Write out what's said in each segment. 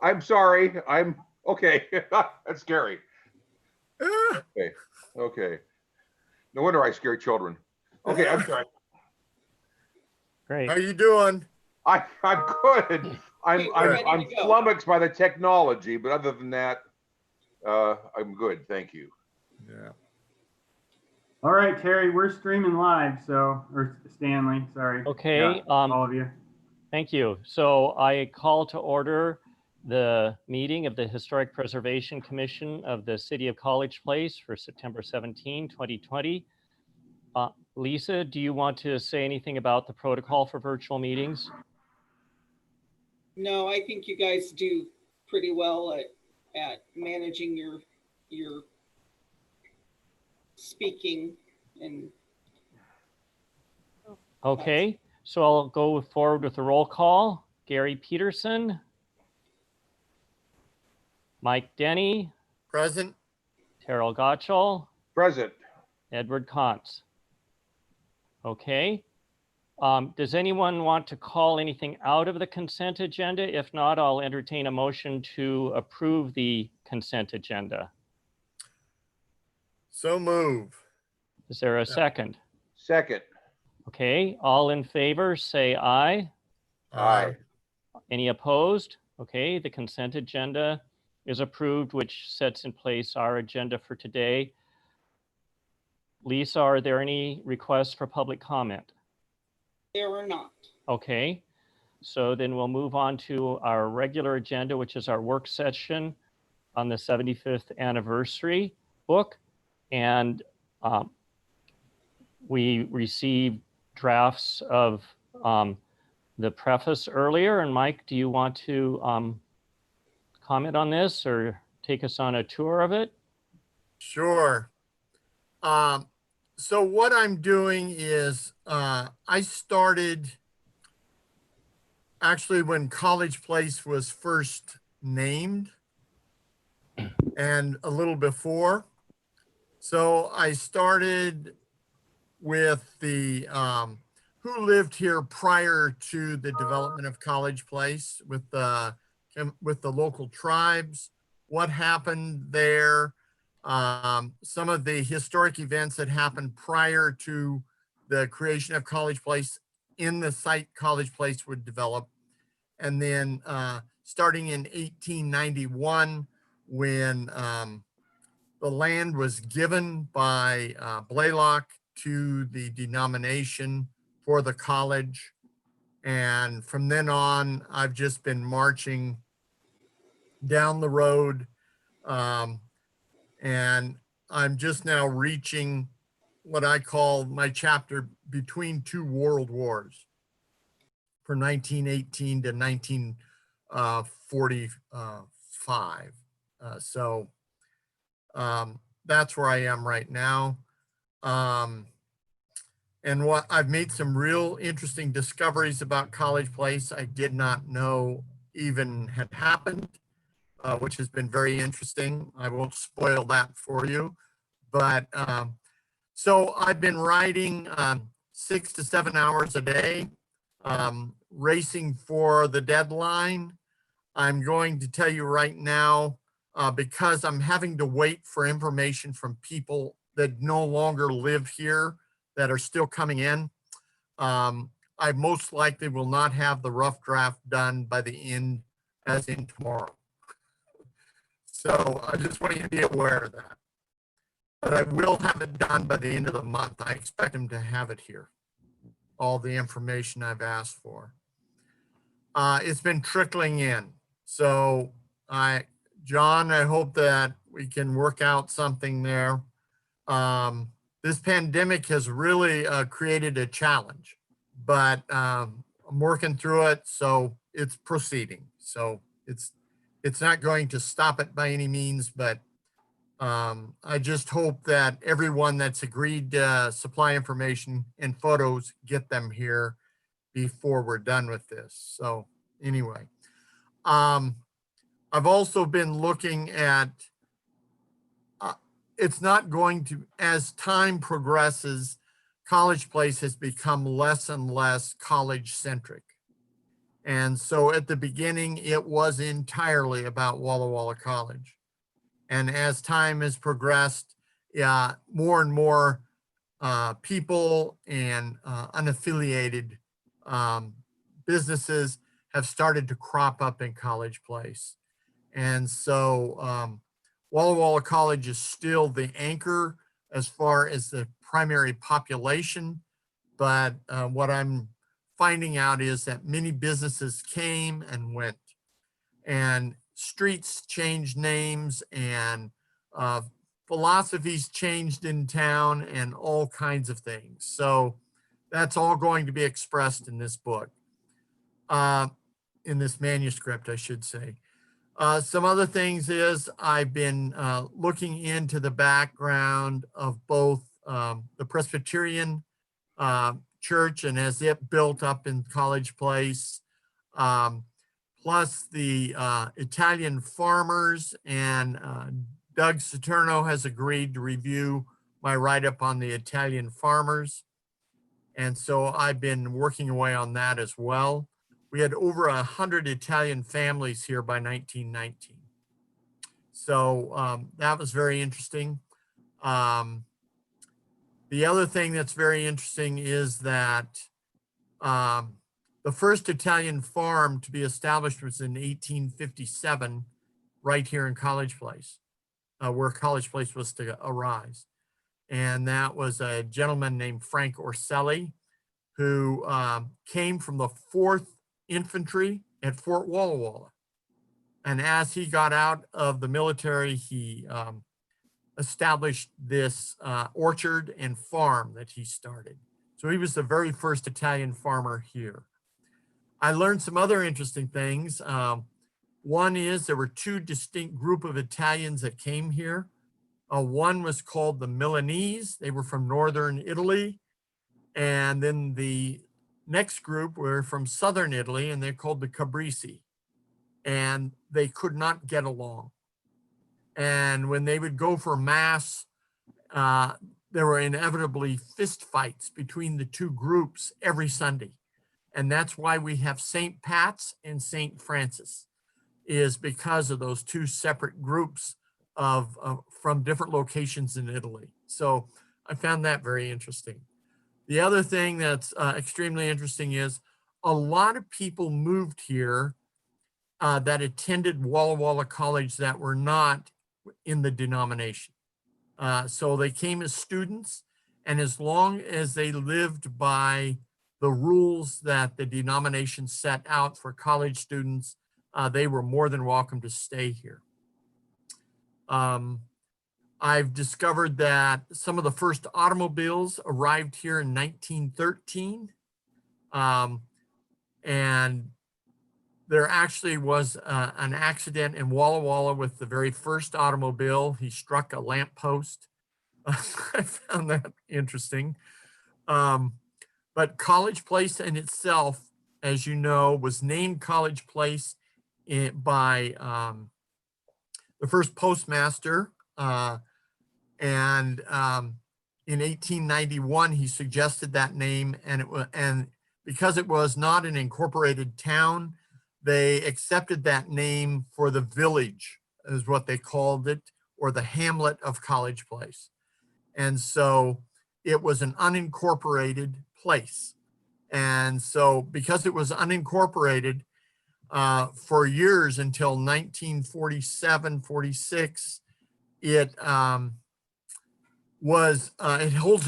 I'm sorry. I'm okay. That's scary. Okay. Okay. No wonder I scare children. Okay, I'm sorry. Great. How you doing? I'm good. Okay, we're ready I'm to go. flummoxed by the technology, but other than that, I'm good. Thank you. Yeah. All right, Terry, we're streaming live, or Stanley, sorry. Okay. Yeah, all of you. Thank you. So I call to order the meeting of the Historic Preservation Commission of the City of College Place for September 17, 2020. Lisa, do you want to say anything about the protocol for virtual meetings? No, I think you guys do pretty well at managing your speaking and Okay, so I'll go forward with the roll call. Gary Peterson, Mike Denny, Present. Terrell Gottschall, Present. Edward Kantz. Okay. Does anyone want to call anything out of the consent agenda? If not, I'll entertain a motion to approve the consent agenda. So move. Is there a second? Second. Okay, all in favor, say aye. Aye. Any opposed? Okay, the consent agenda is approved, which sets in place our agenda for today. Lisa, are there any requests for public comment? there are not. Okay, so then we'll move on to our regular agenda, which is our work session on the 75th anniversary book. And we received drafts of the preface earlier. And Mike, do you want to comment on this or take us on a tour of it? Sure. So what I'm doing is I started actually when College Place was first named and a little before. So I started with the who lived here prior to the development of College Place with the local tribes, what happened there, some of the historic events that happened prior to the creation of College Place in the site College Place would develop. And then starting in 1891, when the land was given by Blaylock to the denomination for the college. And from then on, I've just been marching down the road. And I'm just now reaching what I call my chapter between two world wars for 1918 to 1945. So that's where I am right now. And what I've made some real interesting discoveries about College Place I did not know even had happened, which has been very interesting. I won't spoil that for you, but so I've been writing 6 to 7 hours a day, racing for the deadline. I'm going to tell you right now, because I'm having to wait for information from people that no longer live here that are still coming in. I most likely will not have the rough draft done by the end, as in tomorrow. So I just want you to be aware of that. But I will have it done by the end of the month. I expect them to have it here, all the information I've asked for. It's been trickling in. So John, I hope that we can work out something there. This pandemic has really created a challenge, but I'm working through it, so it's proceeding. So it's not going to stop it by any means, but I just hope that everyone that's agreed to supply information and photos get them here before we're done with this. So anyway, I've also been looking at, it's not going to, as time progresses, College Place has become less and less college centric. And so at the beginning, it was entirely about Walla Walla College. And as time has progressed, more and more people and unaffiliated businesses have started to crop up in College Place. And so Walla Walla College is still the anchor as far as the primary population. But what I'm finding out is that many businesses came and went, and streets changed names, and philosophies changed in town, and all kinds of things. So that's all going to be expressed in this book, in this manuscript, I should say. Some other things is I've been looking into the background of both the Presbyterian church and as it built up in College Place, plus the Italian farmers, and Doug Saturno has agreed to review my write-up on the Italian farmers. And so I've been working away on that as well. We had over 100 Italian families here by 1919. So that was very interesting. The other thing that's very interesting is that the first Italian farm to be established was in 1857, right here in College Place, where College Place was to arise. And that was a gentleman named Frank Orselli, who came from the 4th Infantry at Fort Walla Walla. And as he got out of the military, he established this orchard and farm that he started. So he was the very first Italian farmer here. I learned some other interesting things. One is there were 2 distinct group of Italians that came here. One was called the Milanese. They were from northern Italy. And then the next group were from southern Italy, and they're called the Cabrisi. And they could not get along. And when they would go for mass, there were inevitably fist fights between the 2 groups every Sunday. And that's why we have St. Pat's and St. Francis, is because of those 2 separate groups from different locations in Italy. So I found that very interesting. The other thing that's extremely interesting is a lot of people moved here that attended Walla Walla College that were not in the denomination. So they came as students, and as long as they lived by the rules that the denomination set out for college students, they were more than welcome to stay here. I've discovered that some of the first automobiles arrived here in 1913. And there actually was an accident in Walla Walla with the very first automobile. He struck a lamppost. I found that interesting. But College Place in itself, as you know, was named College Place by the first postmaster. And in 1891, he suggested that name, and because it was not an incorporated town, they accepted that name for the village, is what they called it, or the hamlet of College Place. And so it was an unincorporated place. And so because it was unincorporated for years until 1947, 46, it holds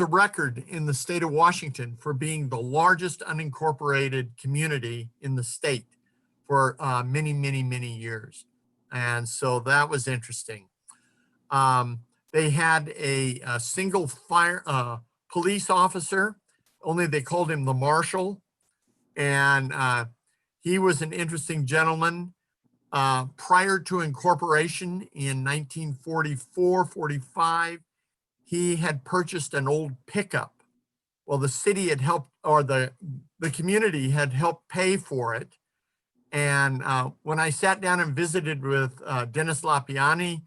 a record in the state of Washington for being the largest unincorporated community in the state for many, many, many years. And so that was interesting. They had a single police officer, only they called him the marshal. And he was an interesting gentleman. Prior to incorporation in 1944, 45, he had purchased an old pickup. Well, the city had helped, or the community had helped pay for it. And when I sat down and visited with Dennis Lapiani,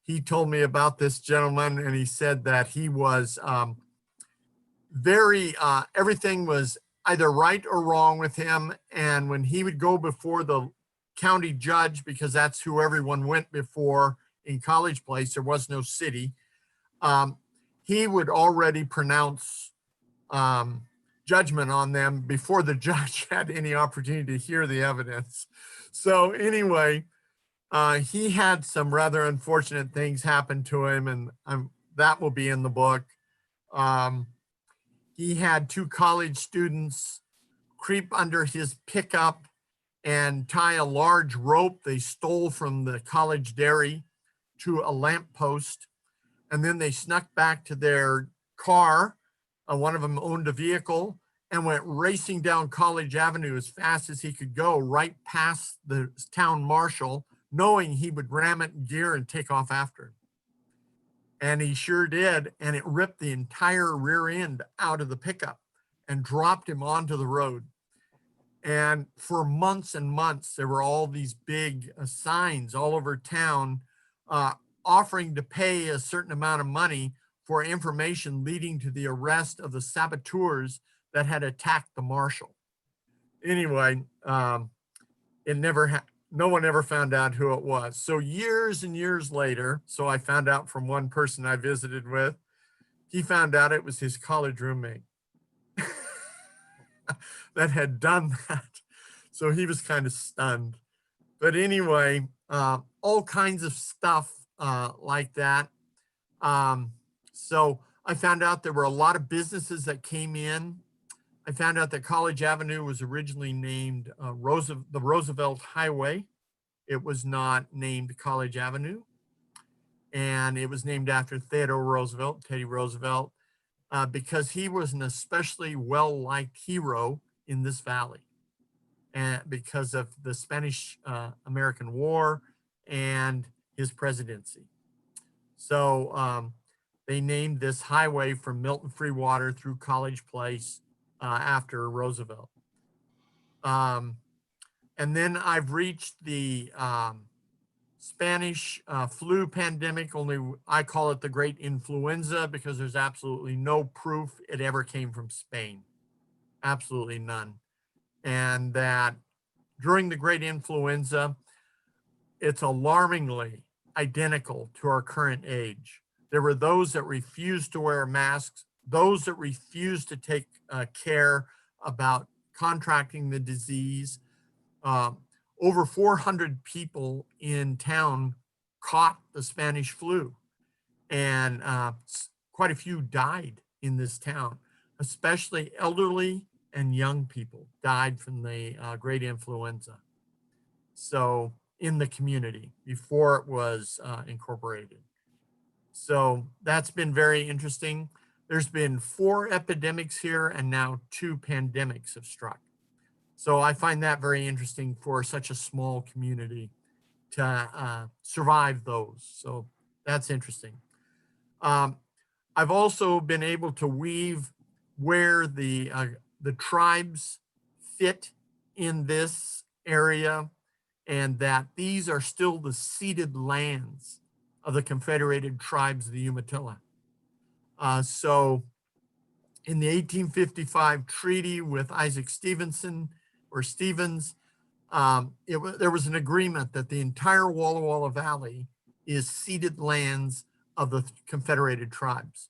he told me about this gentleman, and he said that he was everything was either right or wrong with him. And when he would go before the county judge, because that's who everyone went before in College Place, there was no city, he would already pronounce judgment on them before the judge had any opportunity to hear the evidence. So anyway, he had some rather unfortunate things happen to him, and that will be in the book. He had 2 college students creep under his pickup and tie a large rope they stole from the college dairy to a lamppost. And then they snuck back to their car. One of them owned a vehicle and went racing down College Avenue as fast as he could go, right past the town marshal, knowing he would ram it in gear and take off after him. And he sure did. And it ripped the entire rear end out of the pickup and dropped him onto the road. And for months and months, there were all these big signs all over town offering to pay a certain amount of money for information leading to the arrest of the saboteurs that had attacked the marshal. Anyway, it never no one ever found out who it was. So years and years later, so I found out from one person I visited with, he found out it was his college roommate that had done that. So he was kind of stunned. But anyway, all kinds of stuff like that. So I found out there were a lot of businesses that came in. I found out that College Avenue was originally named the Roosevelt Highway. It was not named College Avenue. And it was named after Theodore Roosevelt, Teddy Roosevelt, because he was an especially well-liked hero in this valley, and because of the Spanish-American War and his presidency. So they named this highway from Milton Freewater through College Place after Roosevelt. And then I've reached the Spanish flu pandemic, only I call it the Great Influenza because there's absolutely no proof it ever came from Spain. Absolutely none. And that during the Great Influenza, it's alarmingly identical to our current age. There were those that refused to wear masks, those that refused to take care about contracting the disease. Over 400 people in town caught the Spanish flu, and quite a few died in this town, especially elderly and young people died from the Great Influenza. So in the community before it was incorporated. So that's been very interesting. There's been 4 epidemics here and now 2 pandemics have struck. So I find that very interesting for such a small community to survive those. So that's interesting. I've also been able to weave where the tribes fit in this area, and that these are still the ceded lands of the Confederated Tribes of the Umatilla. So in the 1855 treaty with Isaac Stevens, there was an agreement that the entire Walla Walla Valley is ceded lands of the Confederated Tribes.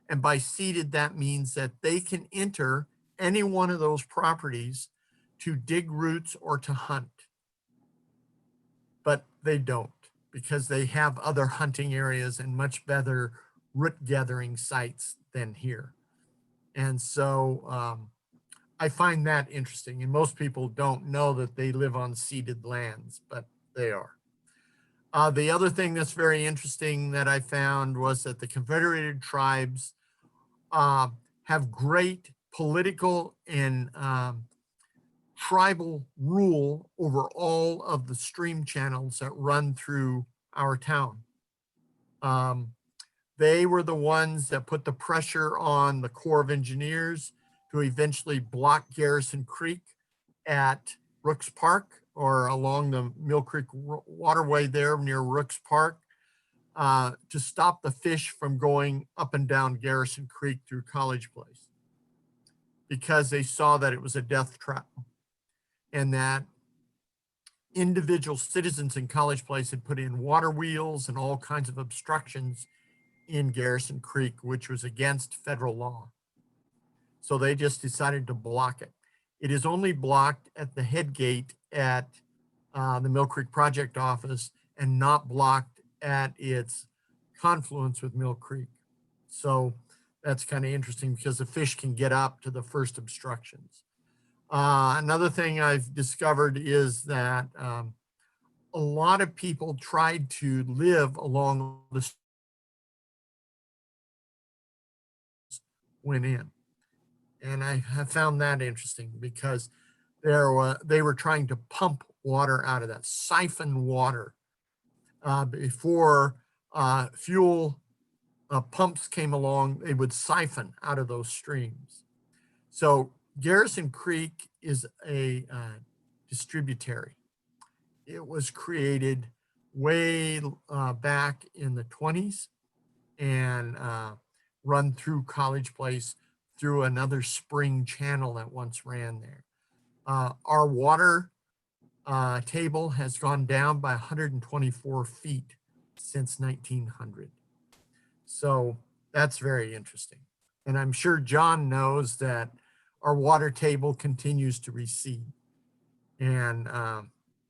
And by ceded, that means that they can enter any one of those properties to dig roots or to hunt. But they don't, because they have other hunting areas and much better root gathering sites than here. And so I find that interesting. And most people don't know that they live on ceded lands, but they are. The other thing that's very interesting that I found was that the Confederated Tribes have great political and tribal rule over all of the stream channels that run through our town. They were the ones that put the pressure on the Corps of Engineers to eventually block Garrison Creek at Rooks Park, or along the Mill Creek waterway there near Rooks Park, to stop the fish from going up and down Garrison Creek through College Place. because they saw that it was a death trap and that individual citizens in College Place had put in water wheels and all kinds of obstructions in Garrison Creek, which was against federal law. So they just decided to block it. It is only blocked at the head gate at the Mill Creek Project office and not blocked at its confluence with Mill Creek. So that's kind of interesting because the fish can get up to the first obstructions. Another thing I've discovered is that a lot of people tried to live along the went in. And I have found that interesting because they were trying to pump water out of that, siphon water before fuel pumps came along. They would siphon out of those streams. So Garrison Creek is a distributary. It was created way back in the 20s and run through College Place through another spring channel that once ran there. Our water table has gone down by 124 feet since 1900. So that's very interesting. And I'm sure John knows that our water table continues to recede. And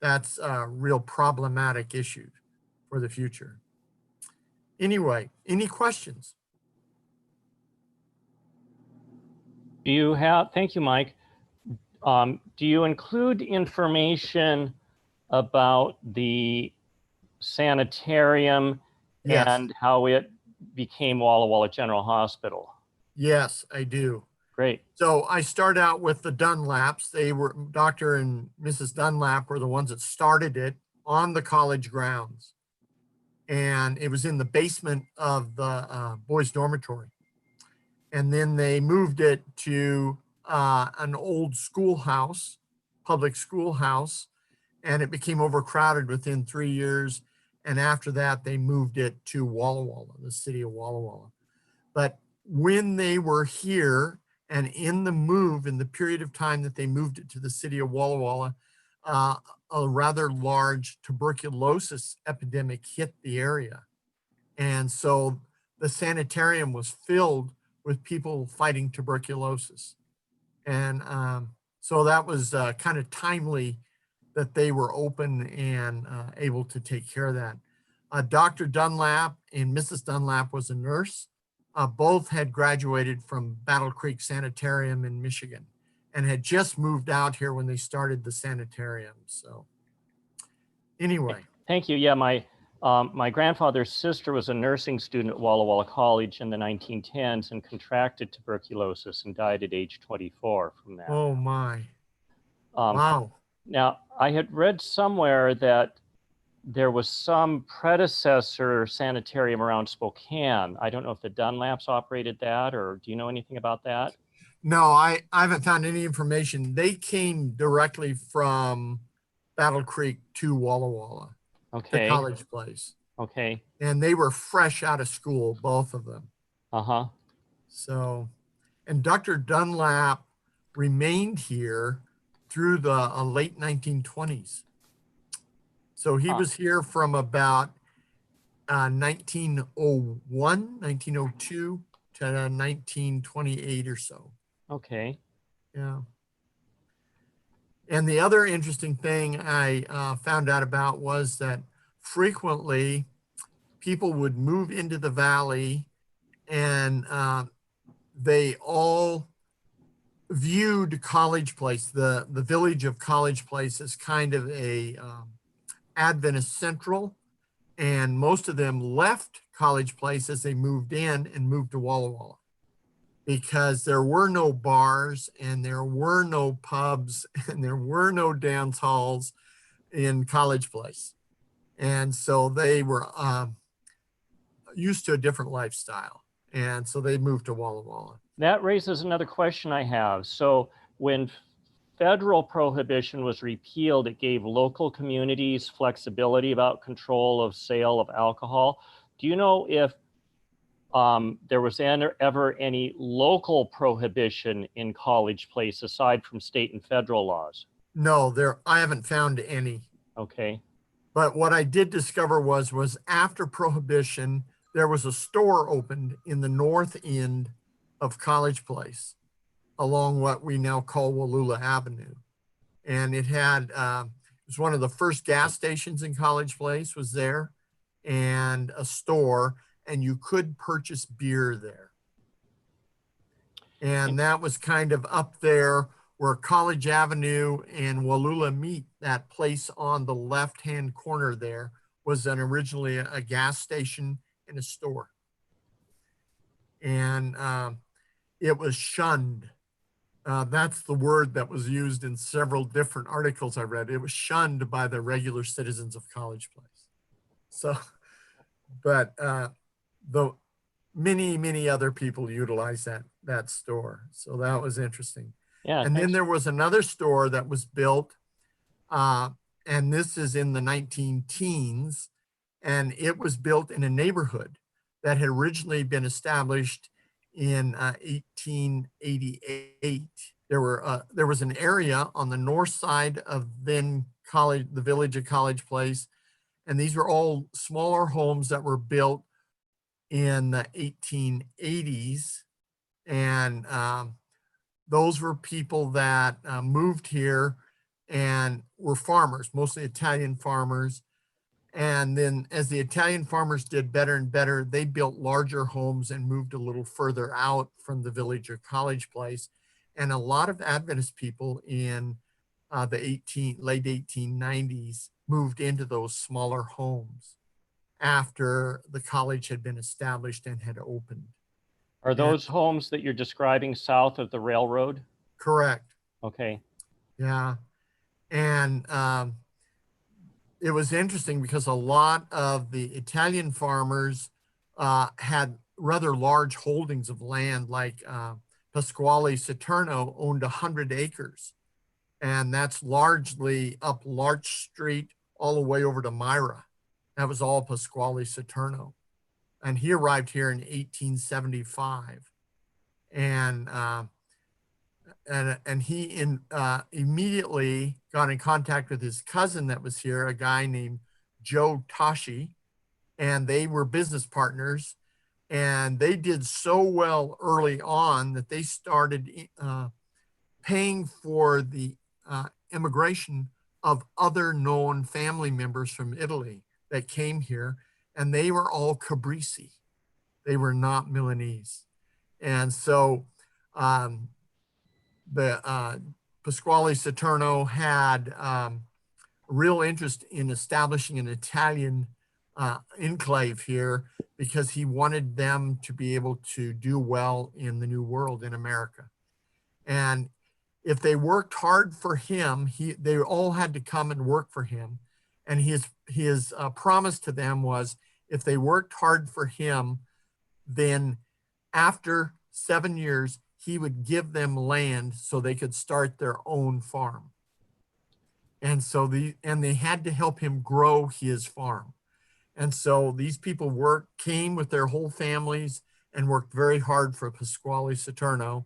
that's a real problematic issue for the future. Anyway, any questions? Do you have, thank you, Mike. Do you include information about the sanitarium Yes. and how it became Walla Walla General Hospital? Yes, I do. Great. So I start out with the Dunlaps. They were, Dr. and Mrs. Dunlap were the ones that started it on the college grounds. And it was in the basement of the boys' dormitory. And then they moved it to an old schoolhouse, public schoolhouse, and it became overcrowded within 3 years. And after that, they moved it to Walla Walla, the city of Walla Walla. But when they were here and in the move, in the period of time that they moved it to the city of Walla Walla, a rather large tuberculosis epidemic hit the area. And so the sanitarium was filled with people fighting tuberculosis. And so that was kind of timely that they were open and able to take care of that. Dr. Dunlap and Mrs. Dunlap was a nurse. Both had graduated from Battle Creek Sanitarium in Michigan and had just moved out here when they started the sanitarium. So anyway. Thank you. Yeah, my grandfather's sister was a nursing student at Walla Walla College in the 1910s and contracted tuberculosis and died at age 24 from that. Oh my. Wow. Now, I had read somewhere that there was some predecessor sanitarium around Spokane. I don't know if the Dunlaps operated that, or do you know anything about that? No, I haven't found any information. They came directly from Battle Creek to Walla Walla. Okay. The College Place. Okay. And they were fresh out of school, both of them. Uh-huh. So, and Dr. Dunlap remained here through the late 1920s. So he was here from about 1901, 1902 to 1928 or so. Okay. Yeah. And the other interesting thing I found out about was that frequently people would move into the valley and they all viewed College Place, the village of College Place, as kind of a Adventist central. And most of them left College Place as they moved in and moved to Walla Walla, because there were no bars and there were no pubs and there were no dance halls in College Place. And so they were used to a different lifestyle. And so they moved to Walla Walla. That raises another question I have. So when federal prohibition was repealed, it gave local communities flexibility about control of sale of alcohol. Do you know if there was ever any local prohibition in College Place aside from state and federal laws? No, I haven't found any. Okay. But what I did discover was after Prohibition, there was a store opened in the north end of College Place along what we now call Walla Avenue. And it had, it was one of the first gas stations in College Place was there, and a store, and you could purchase beer there. And that was kind of up there where College Avenue and Walla meet. That place on the left-hand corner there was originally a gas station and a store. And it was shunned. That's the word that was used in several different articles I read. It was shunned by the regular citizens of College Place. So, but the many other people utilize that store. So that was interesting. Yeah. And then there was another store that was built, and this is in the 19-teens, and it was built in a neighborhood that had originally been established in 1888. There was an area on the north side of the village of College Place, and these were all smaller homes that were built in the 1880s, and those were people that moved here and were farmers, mostly Italian farmers. And then as the Italian farmers did better and better, they built larger homes and moved a little further out from the village or College Place. And a lot of Adventist people in the late 1890s moved into those smaller homes after the college had been established and had opened. Are those homes that you're describing south of the railroad? Correct. Okay. Yeah. And it was interesting because a lot of the Italian farmers had rather large holdings of land, like Pasquale Saturno owned 100 acres. And that's largely up Larch Street all the way over to Myra. That was all Pasquale Saturno. And he arrived here in 1875. And he immediately got in contact with his cousin that was here, a guy named Joe Tashi, and they were business partners. And they did so well early on that they started paying for the immigration of other known family members from Italy that came here, and they were all Cabrisi. They were not Milanese. And so the Pasquale Saturno had real interest in establishing an Italian enclave here because he wanted them to be able to do well in the New World in America. And if they worked hard for him, they all had to come and work for him. And his promise to them was, if they worked hard for him, then after 7 years, he would give them land so they could start their own farm. And so they had to help him grow his farm. And so these people came with their whole families and worked very hard for Pasquale Saturno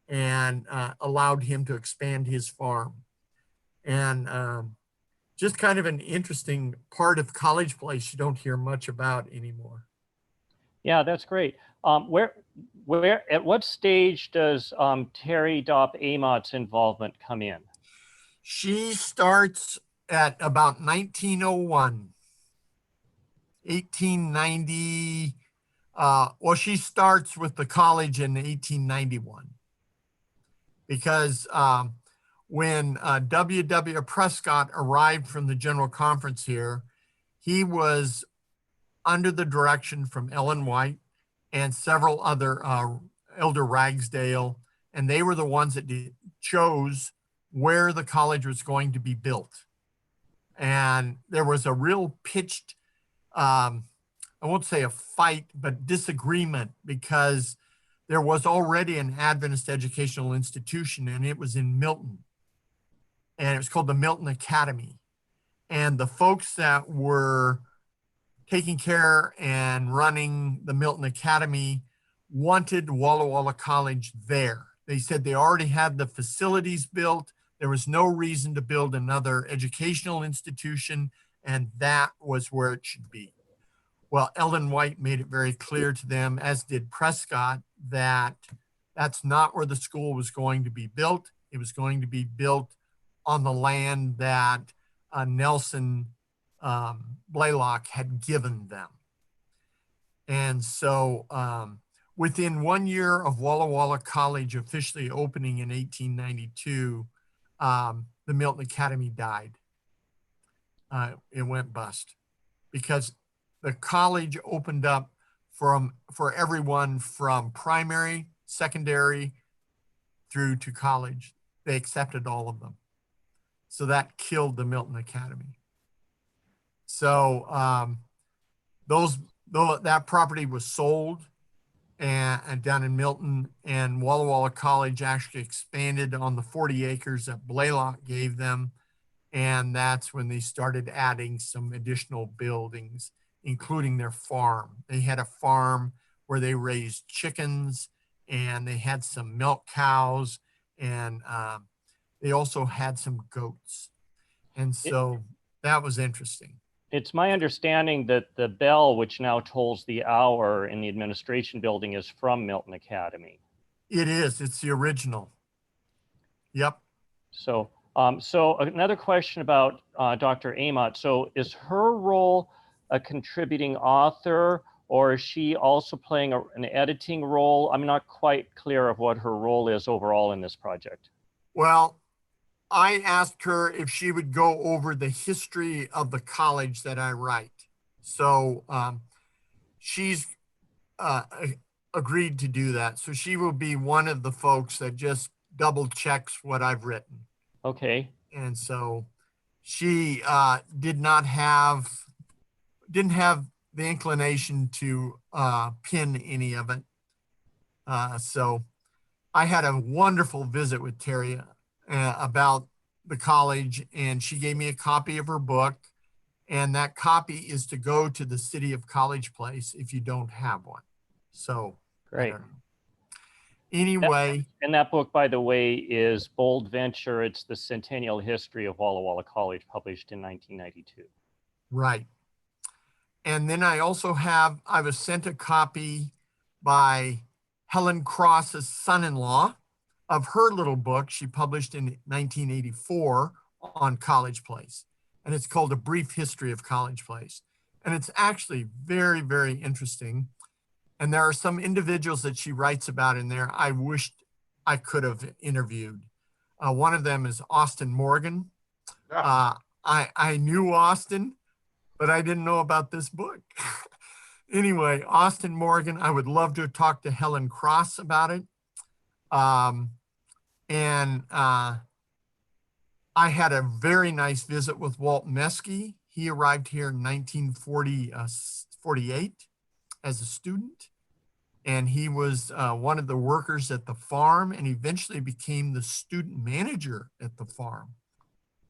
and allowed him to expand his farm. And just kind of an interesting part of College Place you don't hear much about anymore. Yeah, that's great. Where at what stage does Terry Dopp Amott's involvement come in? She starts at about 1901, 1890. Well, she starts with the college in 1891 because when W.W. Prescott arrived from the General Conference here, he was under the direction from Ellen White and several other Elder Ragsdale, and they were the ones that chose where the college was going to be built. And there was a real pitched, I won't say a fight, but disagreement, because there was already an Adventist educational institution, and it was in Milton. And it was called the Milton Academy. And the folks that were taking care and running the Milton Academy wanted Walla Walla College there. They said they already had the facilities built. There was no reason to build another educational institution, and that was where it should be. Well, Ellen White made it very clear to them, as did Prescott, that that's not where the school was going to be built. It was going to be built on the land that Nelson Blaylock had given them. And so within 1 year of Walla Walla College officially opening in 1892, the Milton Academy died. It went bust because the college opened up for everyone from primary, secondary, through to college. They accepted all of them. So that killed the Milton Academy. So that property was sold and down in Milton, and Walla Walla College actually expanded on the 40 acres that Blaylock gave them. And that's when they started adding some additional buildings, including their farm. They had a farm where they raised chickens, and they had some milk cows, and they also had some goats. And so that was interesting. It's my understanding that the bell, which now tolls the hour in the administration building, is from Milton Academy. It is. It's the original. Yep. So, so another question about Dr. Amott. So is her role a contributing author, or is she also playing an editing role? I'm not quite clear of what her role is overall in this project. Well, I asked her if she would go over the history of the college that I write. So she's agreed to do that. So she will be one of the folks that just double checks what I've written. Okay. And so she didn't have the inclination to pin any of it. So I had a wonderful visit with Terry about the college, and she gave me a copy of her book, and that copy is to go to the City of College Place if you don't have one. So Great. Anyway. And that book, by the way, is Bold Venture. It's the Centennial History of Walla Walla College, published in 1992. Right. And then I also I was sent a copy by Helen Cross's son-in-law of her little book she published in 1984 on College Place. And it's called A Brief History of College Place. And it's actually very, very interesting. And there are some individuals that she writes about in there I wished I could have interviewed. One of them is Austin Morgan. I knew Austin, but I didn't know about this book. Anyway, Austin Morgan, I would love to talk to Helen Cross about it. I had a very nice visit with Walt Meskey. He arrived here in 1948 as a student. And he was one of the workers at the farm, and eventually became the student manager at the farm.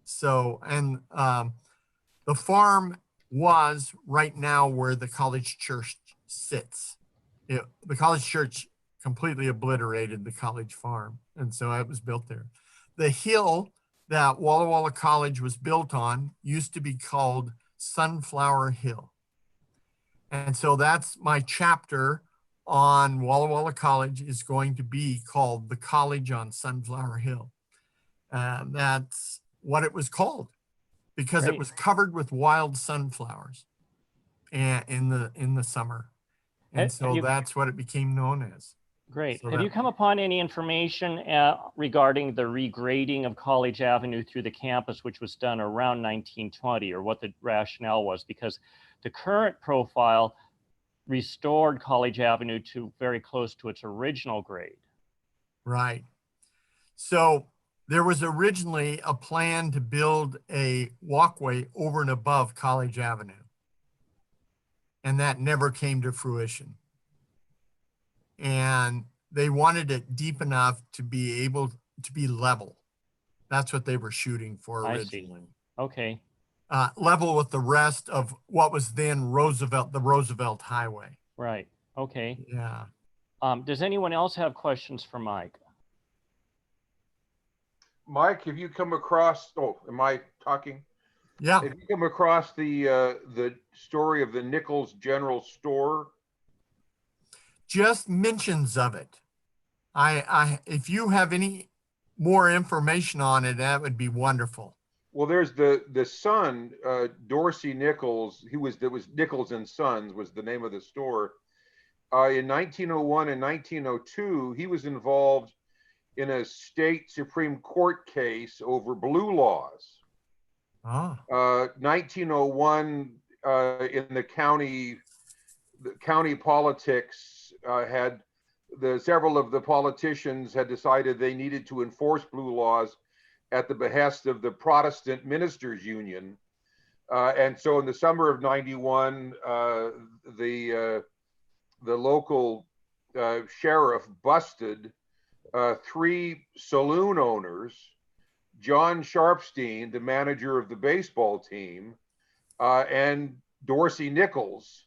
So, and the farm was right now where the college church sits. The college church completely obliterated the college farm, and so it was built there. The hill that Walla Walla College was built on used to be called Sunflower Hill. And so that's my chapter on Walla Walla College is going to be called The College on Sunflower Hill. That's what it was called because Great. It was covered with wild sunflowers in the summer. And so that's what it became known as. Great. So Have you come upon any information regarding the regrading of College Avenue through the campus, which was done around 1920, or what the rationale was? Because the current profile restored College Avenue to very close to its original grade. Right. So there was originally a plan to build a walkway over and above College Avenue. And that never came to fruition. And they wanted it deep enough to be able to be level. That's what they were shooting for originally. I see. Okay. level with the rest of what was then the Roosevelt Highway. Right. Okay. Yeah. Does anyone else have questions for Mike? Mike, have you come across, am I talking? Yeah. Have you come across the story of the Nichols General Store? Just mentions of it. If you have any more information on it, that would be wonderful. Well, there's the son, Dorsey Nichols. That was Nichols and Sons was the name of the store. In 1901 and 1902, he was involved in a state Supreme Court case over blue laws. 1901, in the county politics, had several of the politicians had decided they needed to enforce blue laws at the behest of the Protestant Ministers Union. And so in the summer of 91, the local sheriff busted 3 saloon owners, John Sharpstein, the manager of the baseball team, and Dorsey Nichols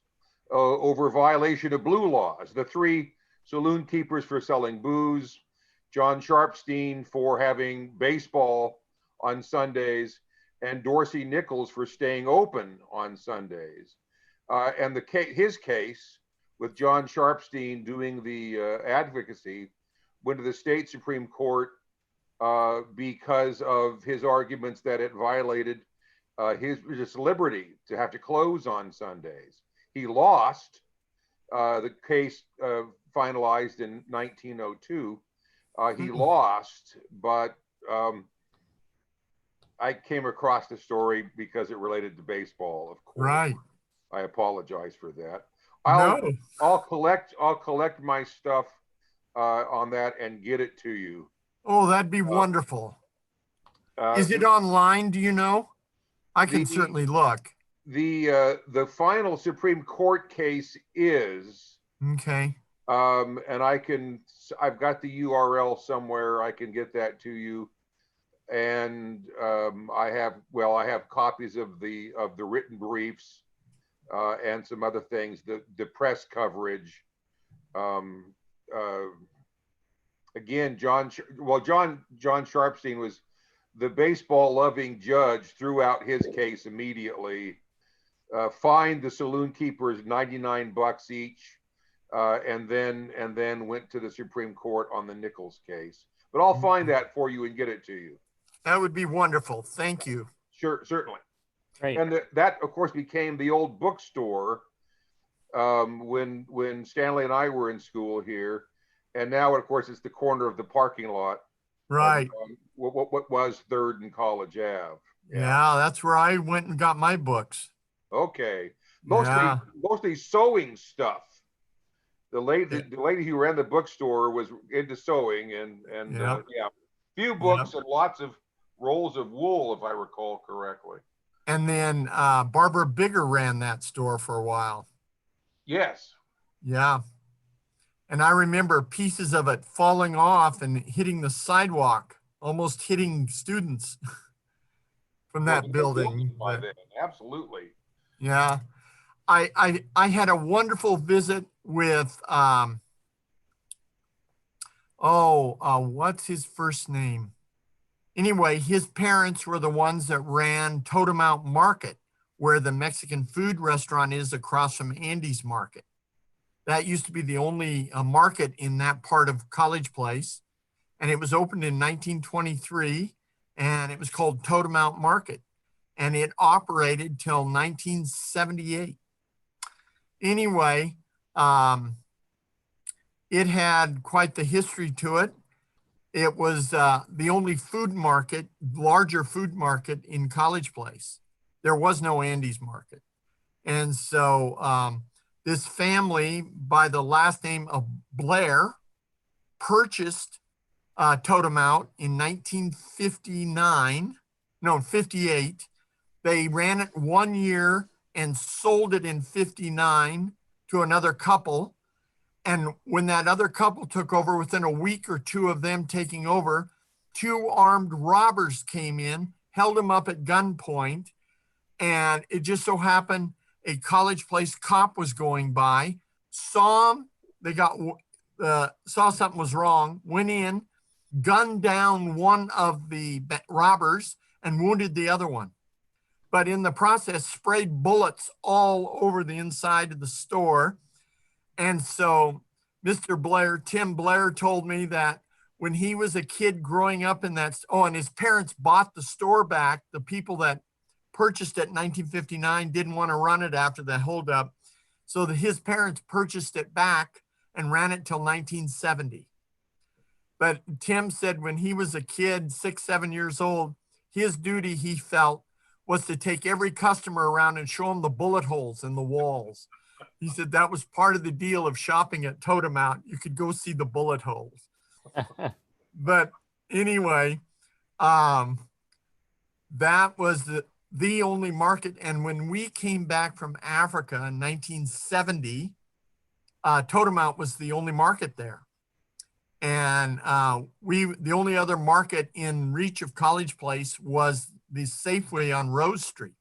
over violation of blue laws. The 3 saloon keepers for selling booze, John Sharpstein for having baseball on Sundays, and Dorsey Nichols for staying open on Sundays. And his case with John Sharpstein doing the advocacy went to the state Supreme Court because of his arguments that it violated his liberty to have to close on Sundays. He lost. The case finalized in 1902. He lost, but I came across the story because it related to baseball, of course. Right. I apologize for that. No. I'll collect my stuff on that and get it to you. Oh, that'd be wonderful. Is it online? Do you know? I can certainly look. The final Supreme Court case is okay. And I've got the URL somewhere. I can get that to you. And I have copies of the written briefs and some other things, the press coverage. Again, John Sharpstein was the baseball loving judge, threw out his case immediately, fined the saloon keepers $99 each. And then went to the Supreme Court on the Nichols case. But I'll find that for you and get it to you. That would be wonderful. Thank you. Sure, certainly. Great. And that, of course, became the old bookstore when Stanley and I were in school here. And now, of course, it's the corner of the parking lot. Right. What was 3rd and College Ave. Yeah, that's where I went and got my books. Okay. Mostly sewing stuff. The lady who ran the bookstore was into sewing and few books and lots of rolls of wool, if I recall correctly. And then Barbara Bigger ran that store for a while. Yes. Yeah. And I remember pieces of it falling off and hitting the sidewalk, almost hitting students from that building. By then. Absolutely. Yeah. I had a wonderful visit with, what's his first name? Anyway, his parents were the ones that ran Totem Out Market, where the Mexican food restaurant is across from Andy's Market. That used to be the only market in that part of College Place. And it was opened in 1923, and it was called Totem Out Market. And it operated till 1978. Anyway, it had quite the history to it. It was the only larger food market in College Place. There was no Andy's Market. And so this family, by the last name of Blair, purchased Totem Out in 58. They ran it 1 year and sold it in 59 to another couple. And when that other couple took over, within a week or two of them taking over, 2 armed robbers came in, held them up at gunpoint, And it just so happened a College Place cop was going by, saw them, saw something was wrong, went in, gunned down one of the robbers and wounded the other one. But in the process, sprayed bullets all over the inside of the store. And so Mr. Blair, Tim Blair, told me that when he was a kid growing up in that, and his parents bought the store back. The people that purchased it in 1959 didn't want to run it after the holdup. So his parents purchased it back and ran it till 1970. But Tim said when he was a kid, 6, 7 years old, his duty, he felt, was to take every customer around and show them the bullet holes in the walls. He said that was part of the deal of shopping at Totem Out. You could go see the bullet holes. But anyway, that was the only market. And when we came back from Africa in 1970, Totem Out was the only market there. And the only other market in reach of College Place was the Safeway on Rose Street.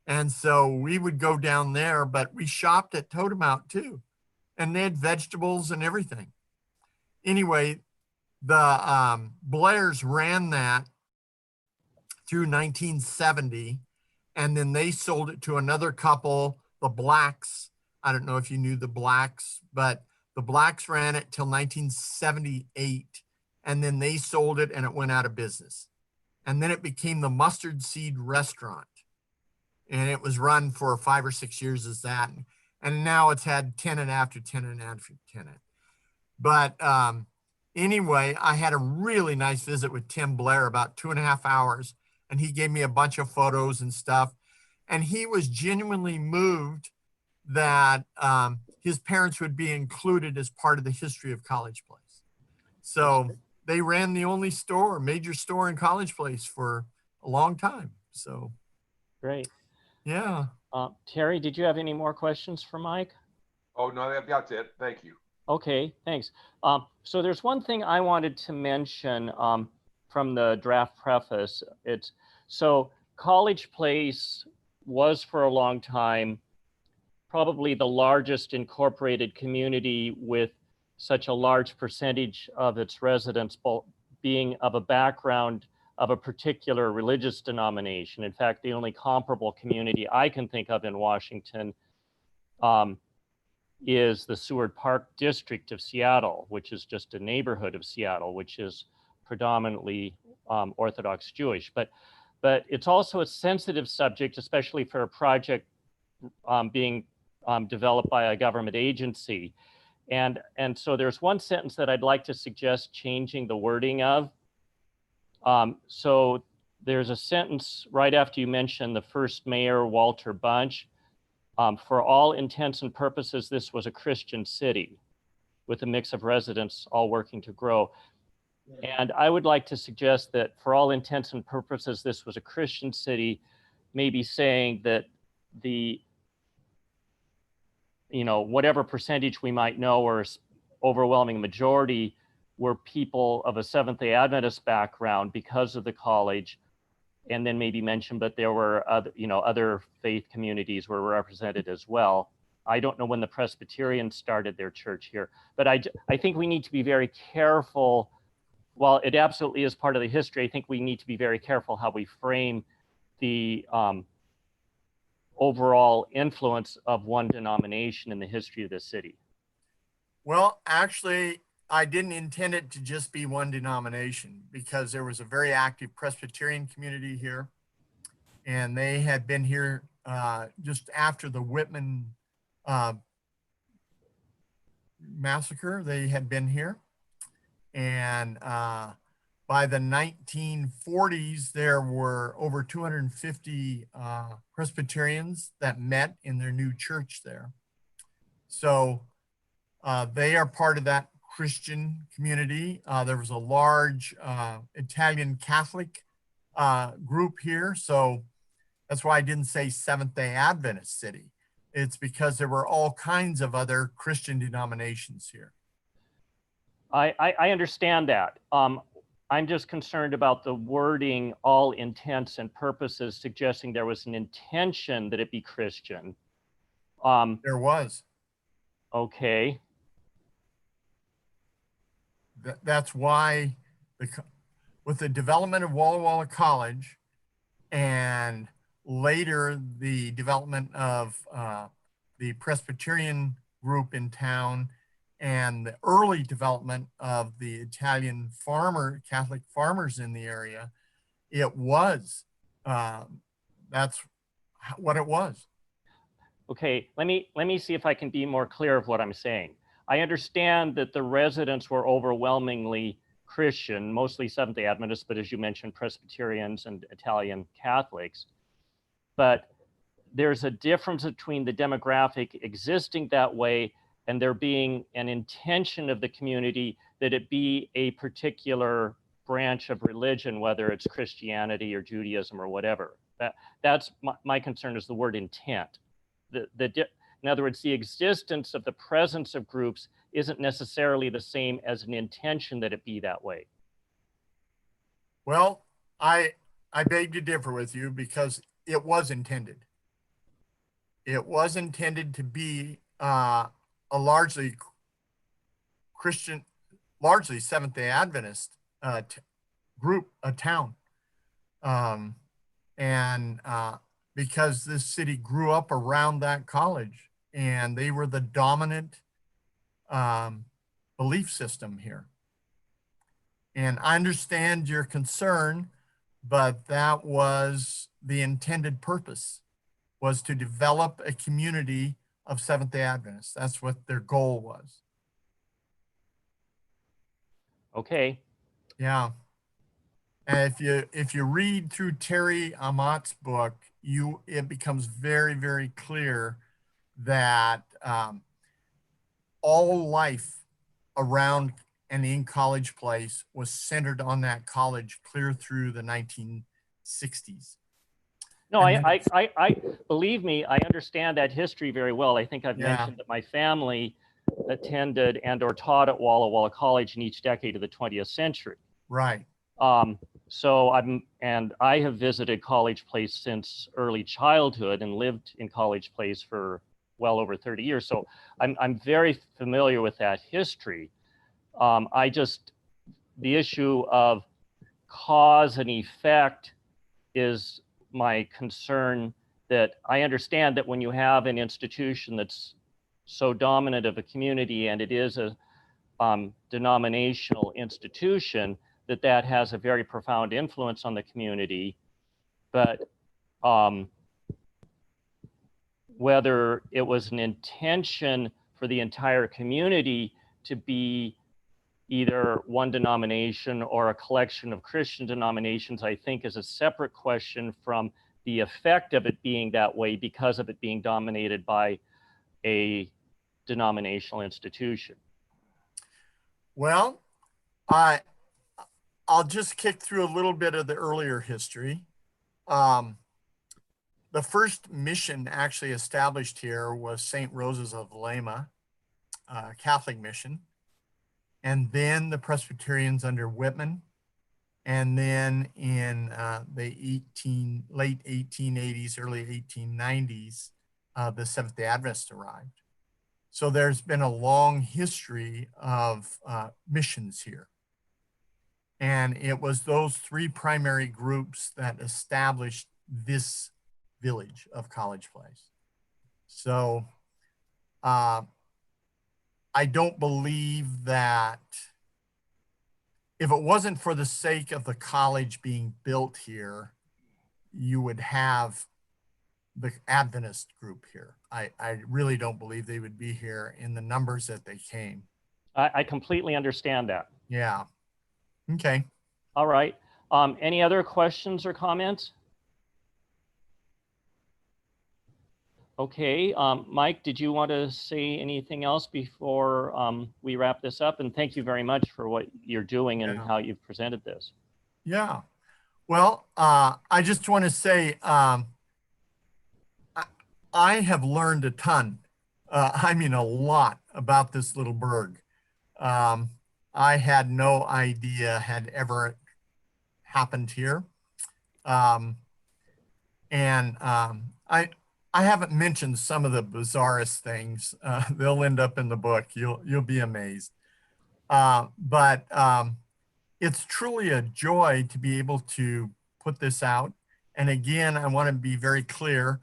And so we would go down there, but we shopped at Totem Out too. And they had vegetables and everything. Anyway, the Blairs ran that through 1970. And then they sold it to another couple, the Blacks. I don't know if you knew the Blacks, but the Blacks ran it till 1978. And then they sold it and it went out of business. And then it became the Mustard Seed Restaurant. And it was run for 5 or 6 years as that. And now it's had tenant after tenant after tenant. But anyway, I had a really nice visit with Tim Blair, about 2.5 hours. And he gave me a bunch of photos and stuff. And he was genuinely moved that his parents would be included as part of the history of College Place. So they ran the only major store in College Place for a long time. So Great. yeah. Terry, did you have any more questions for Mike? Oh, no, that's it. Thank you. Okay, thanks. So there's one thing I wanted to mention from the draft preface. So College Place was for a long time probably the largest incorporated community with such a large percentage of its residents being of a background of a particular religious denomination. In fact, the only comparable community I can think of in Washington is the Seward Park district of Seattle, which is just a neighborhood of Seattle, which is predominantly Orthodox Jewish. But it's also a sensitive subject, especially for a project being developed by a government agency. And so there's one sentence that I'd like to suggest changing the wording of. So there's a sentence right after you mention the first mayor, Walter Bunch. For all intents and purposes, this was a Christian city with a mix of residents all working to grow. And I would like to suggest that for all intents and purposes, this was a Christian city, maybe saying that whatever percentage we might know or overwhelming majority were people of a Seventh-day Adventist background because of the college, and then maybe mention, but there were other faith communities were represented as well. I don't know when the Presbyterians started their church here, but I think we need to be very careful. While it absolutely is part of the history, I think we need to be very careful how we frame the overall influence of one denomination in the history of the city. Well, actually, I didn't intend it to just be one denomination because there was a very active Presbyterian community here. And they had been here just after the Whitman massacre. They had been here. And by the 1940s, there were over 250 Presbyterians that met in their new church there. So they are part of that Christian community. There was a large Italian Catholic group here. So that's why I didn't say Seventh-day Adventist city. It's because there were all kinds of other Christian denominations here. I understand that. I'm just concerned about the wording, all intents and purposes, suggesting there was an intention that it be Christian. There was. Okay. That's why with the development of Walla Walla College and later the development of the Presbyterian group in town and the early development of the Italian Catholic farmers in the area, it was, that's what it was. Okay, let me see if I can be more clear of what I'm saying. I understand that the residents were overwhelmingly Christian, mostly Seventh-day Adventists, but as you mentioned, Presbyterians and Italian Catholics. But there's a difference between the demographic existing that way and there being an intention of the community that it be a particular branch of religion, whether it's Christianity or Judaism or whatever. That's my concern, is the word intent. In other words, the existence of the presence of groups isn't necessarily the same as an intention that it be that way. Well, I beg to differ with you because it was intended. It was intended to be a largely Christian, largely Seventh-day Adventist group, a town. Because this city grew up around that college and they were the dominant belief system here. And I understand your concern, but that was the intended purpose, was to develop a community of Seventh-day Adventists. That's what their goal was. Okay. Yeah. And if you read through Terry Amott's book, it becomes very, very clear that all life around and in College Place was centered on that college clear through the 1960s. No, I believe me, I understand that history very well. I think I've mentioned that my family attended and or taught at Walla Walla College in each decade of the 20th century. Right. So I have visited College Place since early childhood and lived in College Place for well over 30 years. So I'm very familiar with that history. The issue of cause and effect is my concern, that I understand that when you have an institution that's so dominant of a community and it is a denominational institution, that has a very profound influence on the community. But whether it was an intention for the entire community to be either one denomination or a collection of Christian denominations, I think is a separate question from the effect of it being that way because of it being dominated by a denominational institution. Well, I'll just kick through a little bit of the earlier history. The first mission actually established here was St. Rosa's of Lima, Catholic mission. And then the Presbyterians under Whitman. And then in the late 1880s, early 1890s, the Seventh-day Adventists arrived. So there's been a long history of missions here. And it was those three primary groups that established this village of College Place. So I don't believe that if it wasn't for the sake of the college being built here, you would have the Adventist group here. I really don't believe they would be here in the numbers that they came. I completely understand that. Yeah. Okay. All right. Any other questions or comments? Okay. Mike, did you want to say anything else before we wrap this up? And thank you very much for what you're doing and how you've presented this. Yeah. Well, I just want to say I have learned a ton. I mean, a lot about this little burg. I had no idea, had ever happened here. I haven't mentioned some of the bizarrest things. They'll end up in the book. You'll be amazed. But it's truly a joy to be able to put this out. And again, I want to be very clear.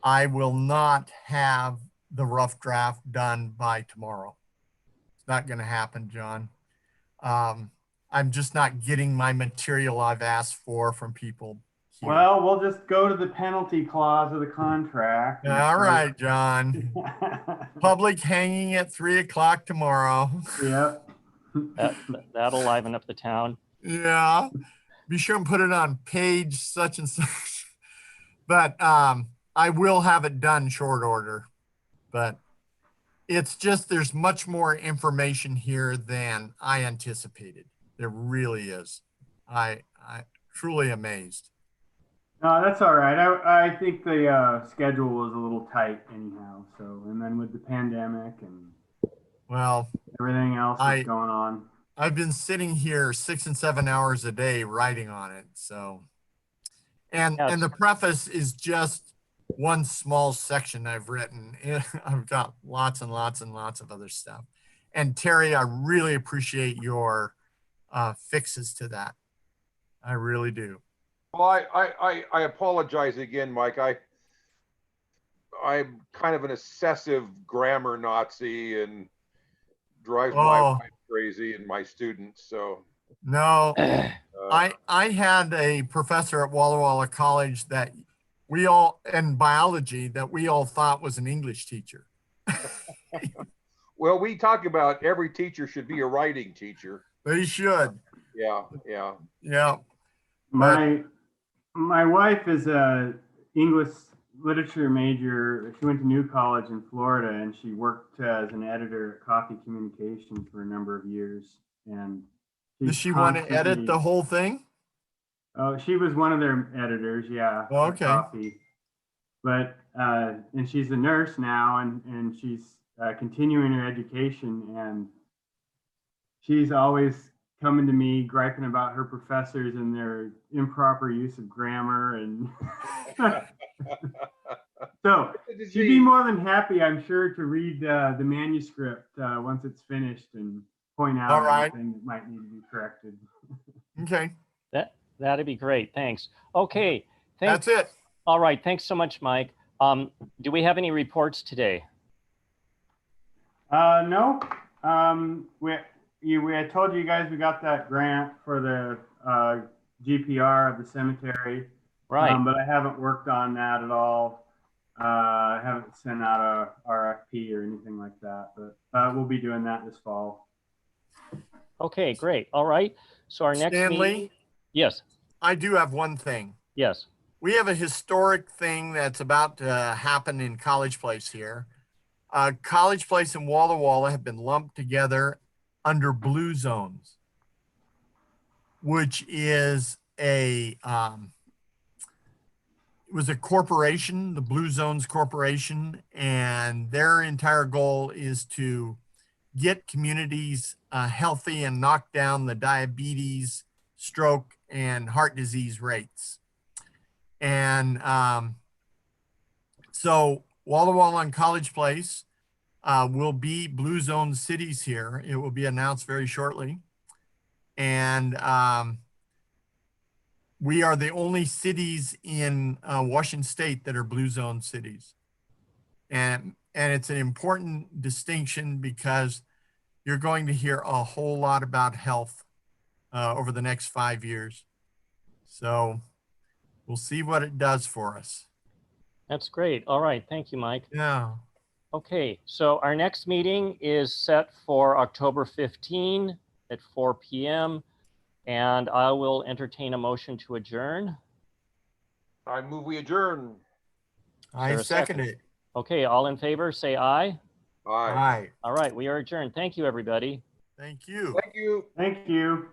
I will not have the rough draft done by tomorrow. It's not going to happen, John. I'm just not getting my material I've asked for from people here. Well, we'll just go to the penalty clause of the contract. All right, John. Public hanging at 3 o'clock tomorrow. Yep. That'll liven up the town. Yeah. Be sure and put it on page such and such. But I will have it done short order. But it's just there's much more information here than I anticipated. There really is. I truly amazed. No, that's all right. I think the schedule was a little tight anyhow. So, and then with the pandemic and Well, everything else that's going on. I've been sitting here 6 and 7 hours a day writing on it. So, and the preface is just one small section I've written. I've got lots and lots and lots of other stuff. And Terry, I really appreciate your fixes to that. I really do. Well, I apologize again, Mike. I'm kind of an excessive grammar Nazi and drives my wife crazy and my students. So no, I had a professor at Walla College that we all in biology that we all thought was an English teacher. Well, we talk about every teacher should be a writing teacher. They should. Yeah. My wife is a English literature major. She went to New College in Florida, and she worked as an editor at Coffee Communications for a number of years. And does she want to edit the whole thing? Oh, she was one of their editors, yeah. Oh, okay. Coffee. But and she's a nurse now, and she's continuing her education, and she's always coming to me griping about her professors and their improper use of grammar. And so she'd be more than happy, I'm sure, to read the manuscript once it's finished and point out anything that might need to be corrected. Okay. That'd be great. Thanks. Okay. That's it. All right. Thanks so much, Mike. Do we have any reports today? No. I told you guys we got that grant for the GPR of the cemetery. Right. But I haven't worked on that at all. I haven't sent out a RFP or anything like that, but we'll be doing that this fall. Okay, great. All right. So our next meeting. Yes. I do have one thing. Yes. We have a historic thing that's about to happen in College Place here. College Place and Walla have been lumped together under blue zones, which is it was a corporation, the Blue Zones Corporation, and their entire goal is to get communities healthy and knock down the diabetes, stroke, and heart disease rates. And so Walla and College Place will be Blue Zone cities here. It will be announced very shortly. And we are the only cities in Washington State that are Blue Zone cities. And it's an important distinction because you're going to hear a whole lot about health over the next 5 years. So we'll see what it does for us. That's great. All right. Thank you, Mike. Yeah. Okay. So our next meeting is set for October 15 at 4 p.m. And I will entertain a motion to adjourn. I move we adjourn. I second it. Okay. All in favor, say aye. Aye. Aye. All right. We are adjourned. Thank you, everybody. Thank you. Thank you. Thank you.